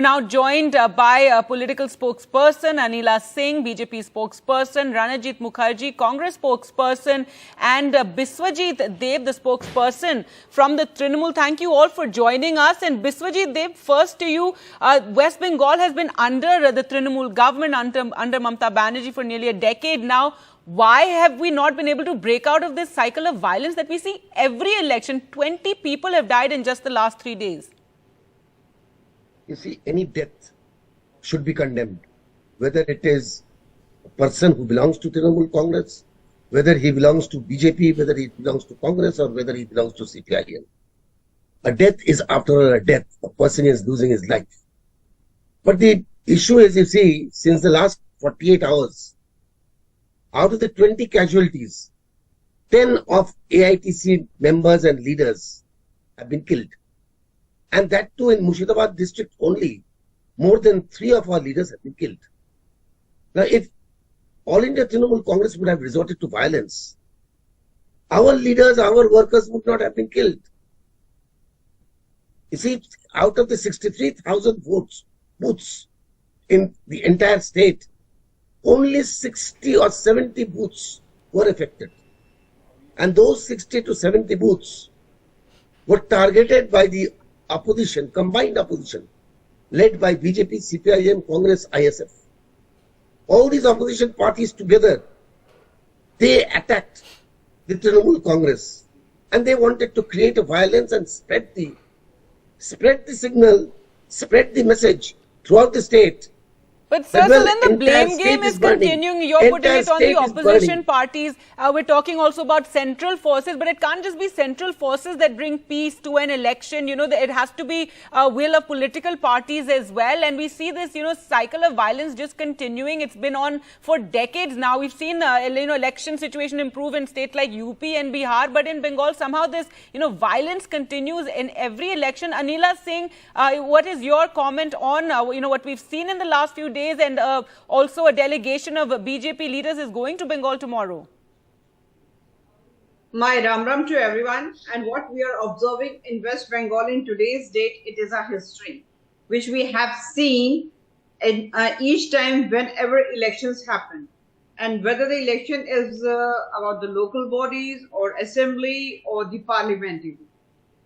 We're now joined by a political spokesperson, Anila Singh, BJP spokesperson, Ranajit Mukherjee, Congress spokesperson, and Biswajit Deb, the spokesperson from the Trinamool. Thank you all for joining us. And Biswajit Deb, first to you, West Bengal has been under the Trinamool government, under Mamata Banerjee for nearly a decade now. Why have we not been able to break out of this cycle of violence that we see every election? 20 people have died in just the last 3 days. You see, any death should be condemned, whether it is a person who belongs to Trinamool Congress, whether he belongs to BJP, whether he belongs to Congress, or whether he belongs to CPIM. A death is after all a death. A person is losing his life. But the issue is, you see, since the last 48 hours, out of the 20 casualties, 10 of AITC members and leaders have been killed. And that too in Murshidabad district only, more than 3 of our leaders have been killed. Now, if All India Trinamool Congress would have resorted to violence, our leaders, our workers would not have been killed. You see, out of the 63,000 booths in the entire state, only 60 or 70 booths were affected. And those 60 to 70 booths were targeted by the opposition, combined opposition, led by BJP, CPIM, Congress, ISF. All these opposition parties together, they attacked the Trinamool Congress, and they wanted to create a violence and spread the signal, spread the message throughout the state. But sir, so then the blame game is continuing. You're putting it on the opposition parties. We're talking also about central forces, but it can't just be central forces that bring peace to an election. You know, it has to be a will of political parties as well. And we see this, cycle of violence just continuing. It's been on for decades now. We've seen, election situation improve in states like UP and Bihar, but in Bengal somehow this, violence continues in every election. Anila Singh, what is your comment on, what we've seen in the last few days? And also a delegation of BJP leaders is going to Bengal tomorrow. My Ram Ram to everyone. And what we are observing in West Bengal in today's date, it is a history which we have seen in, each time whenever elections happen. And whether the election is about the local bodies or assembly or the parliamentary.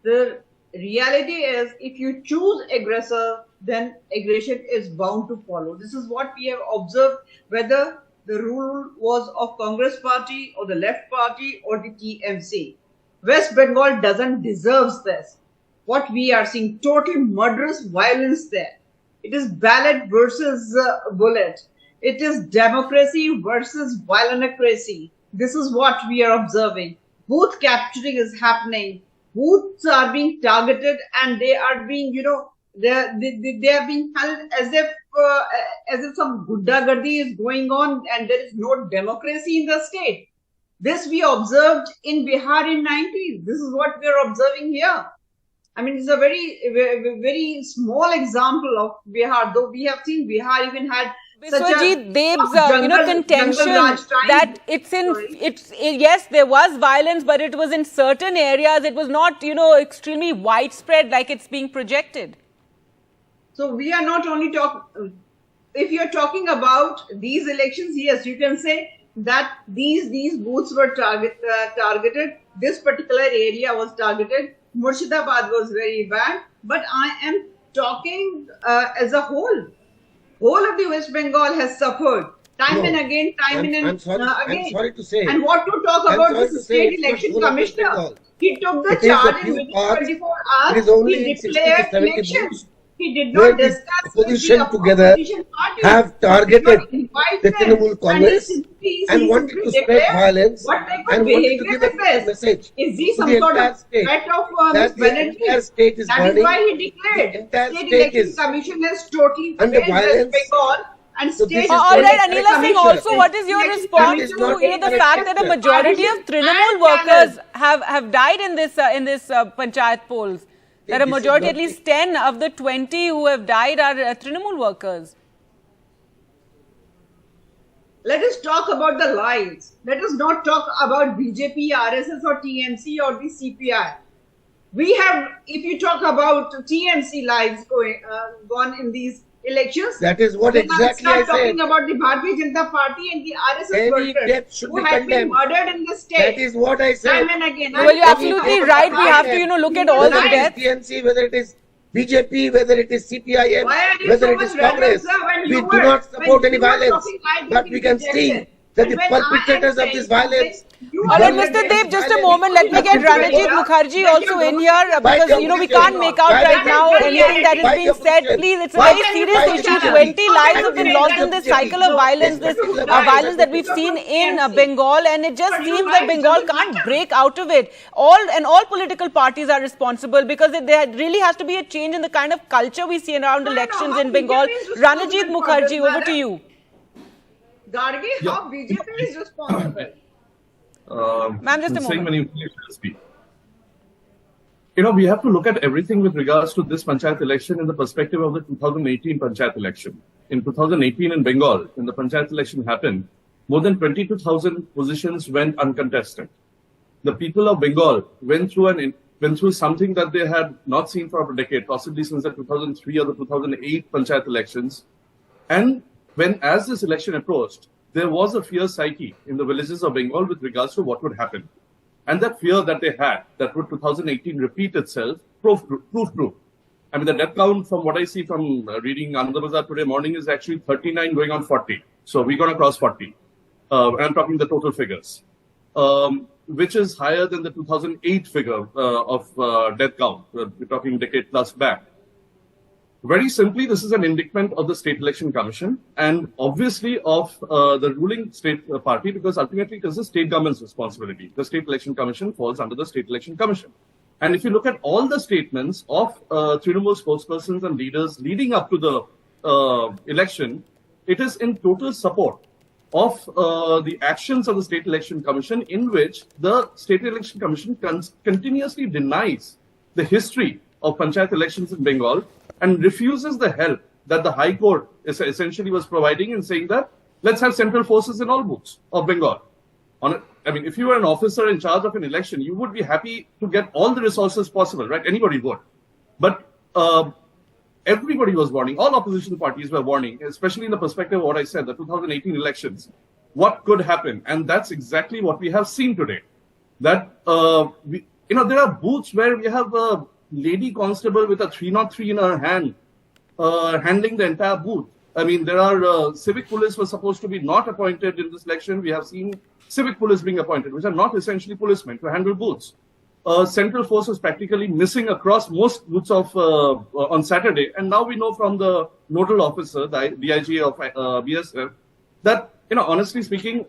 The reality is, if you choose aggressor, then aggression is bound to follow. This is what we have observed, whether the rule was of Congress party or the left party or the TMC. West Bengal doesn't deserve this. What we are seeing, total murderous violence there. It is ballot versus bullet. It is democracy versus violentocracy. This is what we are observing. Booth capturing is happening. Booths are being targeted and they are being, they are being held as if some guddagardi is going on and there is no democracy in the state. This we observed in Bihar in 90s. This is what we are observing here. I mean, it's a very, very, very small example of Bihar, though we have seen Bihar even had Biswajit Deb's, contention that yes, there was violence, but it was in certain areas. It was not, extremely widespread like it's being projected. So we are not only talking, if you're talking about these elections, yes, you can say that these booths were targeted. This particular area was targeted. Murshidabad was very bad, but I am talking as a whole. Whole of the West Bengal has suffered time and again. I'm sorry to say. And what to talk about the state election commissioner? He took the charge in within 24 hours. He declared elections. He did not discuss opposition together have targeted the Trinamool Congress and wanted to spread violence and wanted to give a message. Is he some sort of threat of entire state is burning. That is why he declared. State Election Commission has totally under violence. Bengal. And all right, Anila Singh, also, what is your response to the fact that a majority of Trinamool workers have died in this Panchayat polls? That a majority, at least 10 of the 20 who have died are Trinamool workers. Let us talk about the lives. Let us not talk about BJP, RSS or TMC or the CPI. We have, if you talk about TMC lives gone in these elections, that is what then exactly I'll I start talking said. about the Bharatiya Janata Party and the RSS Any workers death should who be have been condemned. murdered in the state. That is what I said. Time and again. Well, you're absolutely right. We have to, look at all the Whether deaths. it is TNC, whether it is BJP, whether it is CPIM, Why are you whether so it is much Congress, reckless, sir, when we you do were- not support when any you were violence. talking, I did But we can see rejected. that And the when I am perpetrators of this saying violence. something, you All right, are Mr. Dev, just a violence. moment. Let me get Ranajit Mukherjee also in here because, we can't make out right now anything that is being said. Please, it's a very serious issue. 20 lives have been lost in this cycle of violence, this violence that we've seen in Bengal, and it just seems that Bengal can't break out of it. All political parties are responsible because there really has to be a change in the kind of culture we see around elections in Bengal. Ranajit Mukherjee, over to you. Gargi, how BJP is responsible? Ma'am, just a moment. When you speak. We have to look at everything with regards to this Panchayat election in the perspective of the 2018 Panchayat election. In 2018 in Bengal, when the Panchayat election happened, more than 22,000 positions went uncontested. The people of Bengal went through something that they had not seen for a decade, possibly since the 2003 or the 2008 Panchayat elections. And as this election approached, there was a fear psyche in the villages of Bengal with regards to what would happen. And that fear that they had, that would 2018 repeat itself, proved true. I mean, the death count from what I see from reading Ananda Bazaar today morning is actually 39 going on 40. So we're going to cross 40. I'm talking the total figures, which is higher than the 2008 figure of death count. We're talking decade plus back. Very simply, this is an indictment of the State Election Commission and obviously of the ruling state party, because ultimately it is the state government's responsibility. The State Election Commission falls under the State Election Commission. And if you look at all the statements of Trinamool spokespersons and leaders leading up to the election, it is in total support of the actions of the State Election Commission, in which the State Election Commission continuously denies the history of Panchayat elections in Bengal and refuses the help that the High Court essentially was providing in saying that let's have central forces in all booths of Bengal. If you were an officer in charge of an election, you would be happy to get all the resources possible, right? Anybody would. But everybody was warning, all opposition parties were warning, especially in the perspective of what I said, the 2018 elections, what could happen. And that's exactly what we have seen today. That, there are booths where we have a lady constable with a 303 in her hand, handling the entire booth. There are civic police were supposed to be not appointed in this election. We have seen civic police being appointed, which are not essentially policemen to handle booths. Central force was practically missing across most booths of on Saturday. And now we know from the nodal officer, the DIG of BSF, that, honestly speaking,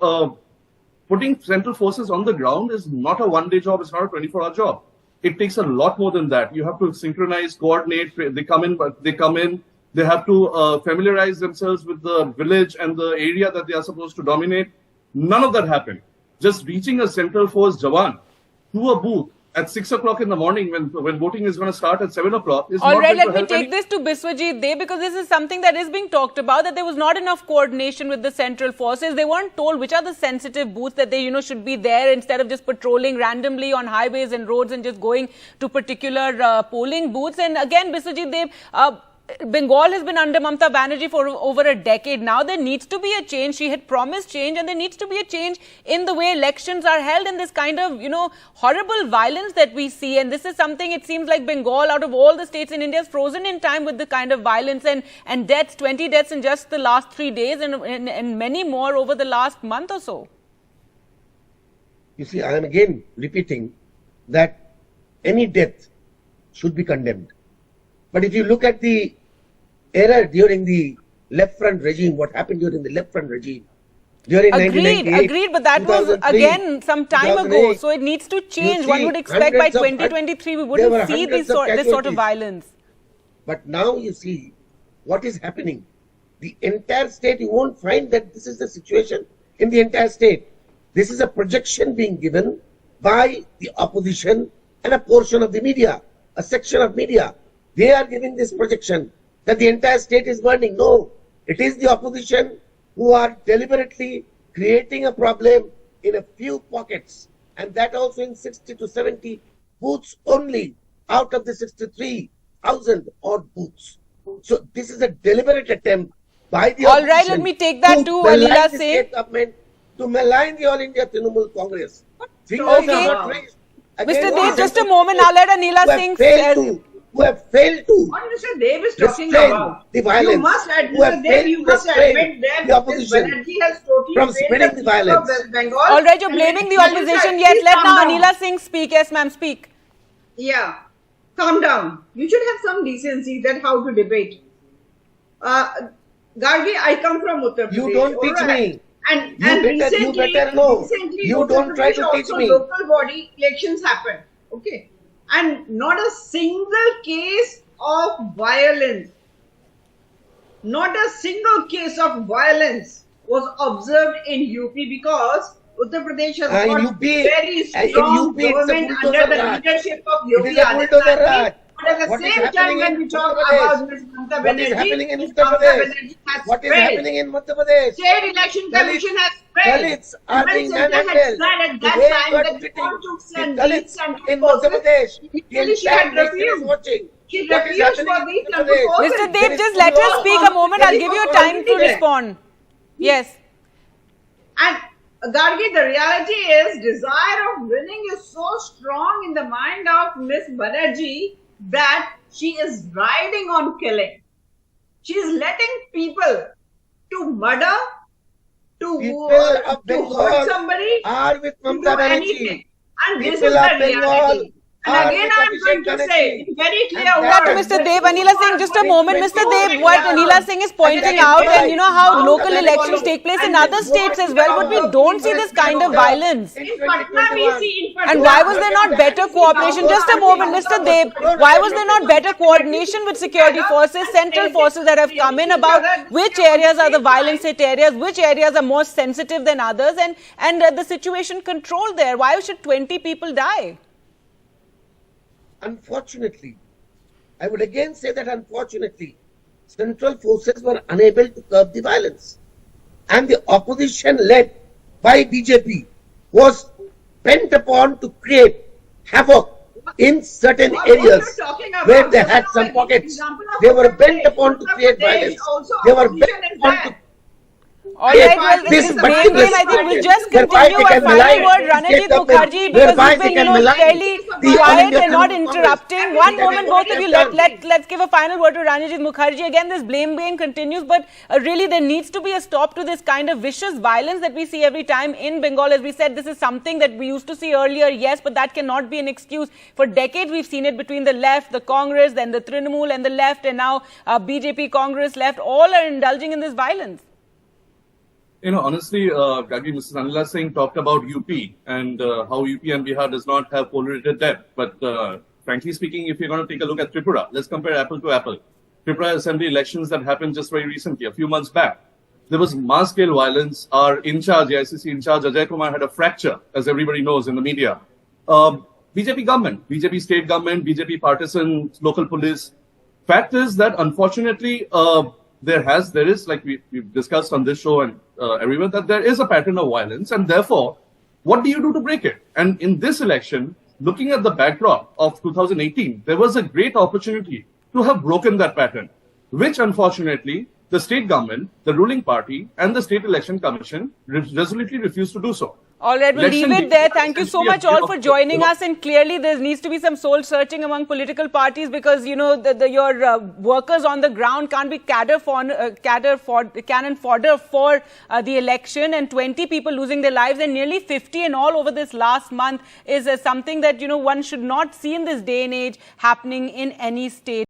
putting central forces on the ground is not a one-day job. It's not a 24-hour job. It takes a lot more than that. You have to synchronize, coordinate. They come in. They have to familiarize themselves with the village and the area that they are supposed to dominate. None of that happened. Just reaching a central force Jawan to a booth at 6 o'clock in the morning when voting is going to start at 7 o'clock is all right, not let me take this to Biswajit Dey, because this is something that is being talked about, that there was not enough coordination with the central forces. They weren't told which are the sensitive booths that they, should be there, instead of just patrolling randomly on highways and roads and just going to particular polling booths. And again, Biswajit Dey, Bengal has been under Mamata Banerjee for over a decade now. There needs to be a change. She had promised change, and there needs to be a change in the way elections are held, and this kind of, horrible violence that we see. And this is something, it seems like Bengal, out of all the states in India, is frozen in time with the kind of violence and deaths, 20 deaths in just the last 3 days and many more over the last month or so. You see, I am again repeating that any death should be condemned. But if you look at the era during the left front regime, what happened during the left front regime, during 1998, Agreed, but that was again some time ago, so it needs to change. One would expect by 2023 we wouldn't see this sort of violence. But now you see what is happening. The entire state, you won't find that this is the situation in the entire state. This is a projection being given by the opposition and a portion of the media, a section of media. They are giving this projection that the entire state is burning. No, it is the opposition who are deliberately creating a problem in a few pockets, and that also in 60 to 70 booths only. out of the 63,000 odd booths. So this is a deliberate attempt by the All right, opposition let me take that to malign Anila the Singh. state government, to malign the All India Trinamool Congress. Fingers Okay. are not raised against Mr. the Dev, just a central moment. I'll let Anila who have Singh failed who have failed to What Mr. Dev is talking restrain about. the violence, You must admit, who have Mr. Dev, failed you to must restrain admit that the opposition Banerjee has totally from failed spreading the the people of violence. West Bengal. All right, you're And blaming the let me opposition. say, Yes, please let calm now down. Anila Singh speak. Yes, ma'am, speak. Yeah, calm down. You should have some decency that how to debate. Gargi, I come from Uttar Pradesh. You don't teach all right? me. And You better know. recently, You Uttar don't try Pradesh to teach also me. local body elections happened. Okay, and not a single case of violence, not a single case of violence was observed in UP because Uttar Pradesh has got UP, very in strong UP it's a government bulldozer under the raj. leadership of It Yogi is a bulldozer Adityanath. raj. But at the What is same time, happening when in we talk Uttar Pradesh? about Ms. Mamata What is Banerjee, happening in Ms. Uttar Mamata Pradesh? Banerjee has What is failed. happening in Madhya Pradesh? State Election Commission has failed. Dalits are When being Center had manhandled. said at The that way time you are that treating all took the and Dalits leads and in Madhya Pradesh, the initially she entire had nation is refused. watching. She What is refused happening for in these Uttar Pradesh? forces. Mr. There Dev, is just let no her speak a moment. I'll give you time to respond. Yes. And Gargi, the reality is desire of winning is so strong in the mind of Miss Banerjee that she is riding on killing. She is letting people to murder, People to of Bengal hurt somebody, are with to Mamata do Banerjee. anything. And this is People the of Bengal reality. And are again, with I am Abhishek going to say Banerjee. in very clear And That words. Mr. Dev, Anila Singh, just a moment. Mr. Dev, what Anila Singh is pointing out, and you know how local elections take place in other states as well, but we don't see this kind of violence. In Patna, we see in Patna. And why was there not better cooperation? Just a moment, Mr. Dev. Why was there not better coordination with security forces, central forces that have come in about which areas are the violence hit areas, which areas are more sensitive than others, and the situation controlled there? Why should 20 people die? Unfortunately, I would again say that unfortunately, central forces were unable to curb the violence. And the opposition led by BJP was bent upon to create havoc in certain What you're areas talking about, where they just had now some I give pockets. example of They were Uttar bent Pradesh. upon to Uttar create Pradesh violence. also They were opposition bent is upon there. to All Yes, right, well, this this blame particular game, I think we'll state just whereby continue they our can final malign word, the Ranajit state government, Mukherjee, because whereby you've they been, can malign fairly the All quiet India and not Trinamool Congress. interrupting. One That is moment, what both they of you, have done. let's give a final word to Ranajit Mukherjee. Again, this blame game continues, but really there needs to be a stop to this kind of vicious violence that we see every time in Bengal. As we said, this is something that we used to see earlier, yes, but that cannot be an excuse. For decades, we've seen it between the left, the Congress, then the Trinamool and the left, and now BJP, Congress, left, all are indulging in this violence. You know, honestly, Gagi, Mrs. Anila Singh talked about UP and how UP and Bihar does not have poll-related debt. But frankly speaking, if you're going to take a look at Tripura, let's compare apple to apple. Tripura assembly elections that happened just very recently, a few months back. There was mass-scale violence. Our in-charge, the ICC in-charge, Ajay Kumar, had a fracture, as everybody knows in the media. BJP government, BJP state government, BJP partisan, local police. Fact is that unfortunately, there is, like we've discussed on this show and everywhere, that there is a pattern of violence, and therefore, what do you do to break it? And in this election, looking at the backdrop of 2018, there was a great opportunity to have broken that pattern, which unfortunately, the state government, the ruling party, and the State Election Commission resolutely refused to do so. All right, we'll leave it there. Thank you so much all for joining us. And clearly, there needs to be some soul searching among political parties because, you know, your workers on the ground can't be cannon fodder for the election. And 20 people losing their lives and nearly 50 in all over this last month is something that, you know, one should not see in this day and age happening in any state.